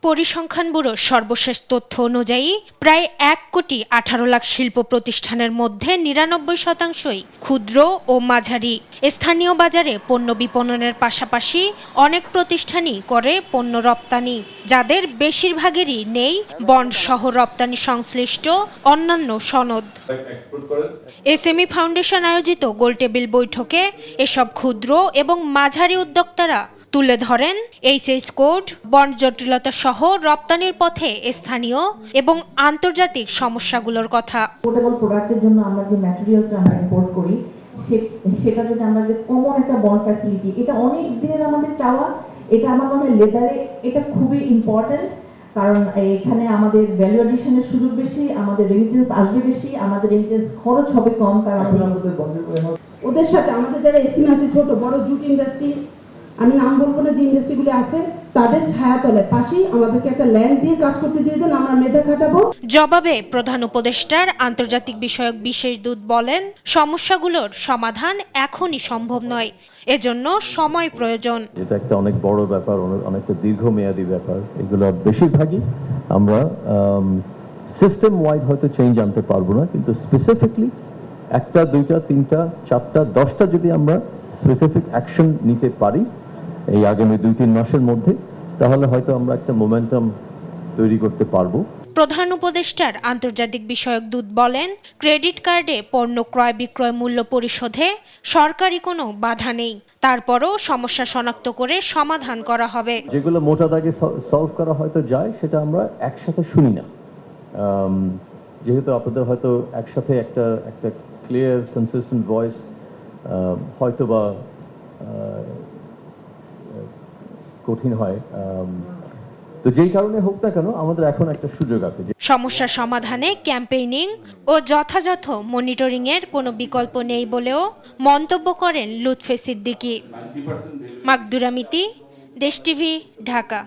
পরিসংখ্যান ব্যুরোর সর্বশেষ তথ্য অনুযায়ী প্রায় ১,১৮,০০,০০০ শিল্প প্রতিষ্ঠানের মধ্যে ৯৯%ই ক্ষুদ্র ও মাঝারি। স্থানীয় বাজারে পণ্য বিপণনের পাশাপাশি অনেক প্রতিষ্ঠানই করে পণ্য রপ্তানি, যাদের বেশিরভাগেরই নেই বন্ডসহ রপ্তানি সংশ্লিষ্ট অন্যান্য সনদ। এসএমই ফাউন্ডেশন আয়োজিত গোলটেবিল বৈঠকে এসব ক্ষুদ্র এবং মাঝারি উদ্যোক্তারা তুলে ধরেন এইচএস কোড, বন্ড জটিলতা সহ রপ্তানির পথে স্থানীয় এবং আন্তর্জাতিক সমস্যাগুলোর কথা। পোর্টেবল প্রোডাক্টের জন্য আমরা যে ম্যাটেরিয়ালটা আমরা ইম্পোর্ট করি সেটা যদি আমরা যে কমন একটা বন্ড ফ্যাসিলিটি, এটা অনেক দিনের আমাদের চাওয়া। এটা আমার মনে হয় লেদারে এটা খুবই ইম্পর্টেন্ট, কারণ এখানে আমাদের ভ্যালু এডিশনের সুযোগ বেশি, আমাদের রেমিটেন্স আসবে বেশি, আমাদের রেমিটেন্স খরচ হবে কম। কারণ ওদের সাথে আমাদের যারা এসএমই আছে, ছোট বড় জুট ইন্ডাস্ট্রি, আমি নাম বলবো না যে ইন্ডাস্ট্রিগুলো আছে, তাদের ছায়াতলে পাশেই আমাদেরকে একটা ল্যান্ড দিয়ে কাজ করতে দিয়ে দেন, আমরা মেধা খাটাবো। জবাবে প্রধান উপদেষ্টার আন্তর্জাতিক বিষয়ক বিশেষ দূত বলেন, সমস্যাগুলোর সমাধান এখনই সম্ভব নয়, এজন্য সময় প্রয়োজন। এটা একটা অনেক বড় ব্যাপার, অনেকটা দীর্ঘমেয়াদী ব্যাপার। এগুলো বেশিরভাগই আমরা সিস্টেম ওয়াইড হয়তো চেঞ্জ আনতে পারবো না, কিন্তু স্পেসিফিকলি একটা, দুইটা, তিনটা, চারটা, 10টা যদি আমরা স্পেসিফিক অ্যাকশন নিতে পারি এই আগামী 2-3 মাসের মধ্যে, তাহলে হয়তো আমরা একটা মোমেন্টাম তৈরি করতে পারবো। প্রধান উপদেষ্টার আন্তর্জাতিক বিষয়ক দূত বলেন, ক্রেডিট কার্ডে পণ্য ক্রয় বিক্রয় মূল্য পরিশোধে সরকারি কোনো বাধা নেই, তারপরও সমস্যা শনাক্ত করে সমাধান করা হবে। যেগুলো মোটা দাগে সলভ করা হয়তো যায়, সেটা আমরা একসাথে শুনি না, যেহেতু আপনাদের হয়তো একসাথে একটা ক্লিয়ার কনসিস্টেন্ট ভয়েস হয়তো বা কঠিন হয়। তো যেই কারণে হোক না কেন, আমাদের এখন একটা সুযোগ আছে। সমস্যা সমাধানে ক্যাম্পেইনিং ও যথাযথ মনিটরিং এর কোনো বিকল্প নেই বলেও মন্তব্য করেন লুৎফে সিদ্দিকী। মাকদুরা মিতি, দেশ টিভি, ঢাকা।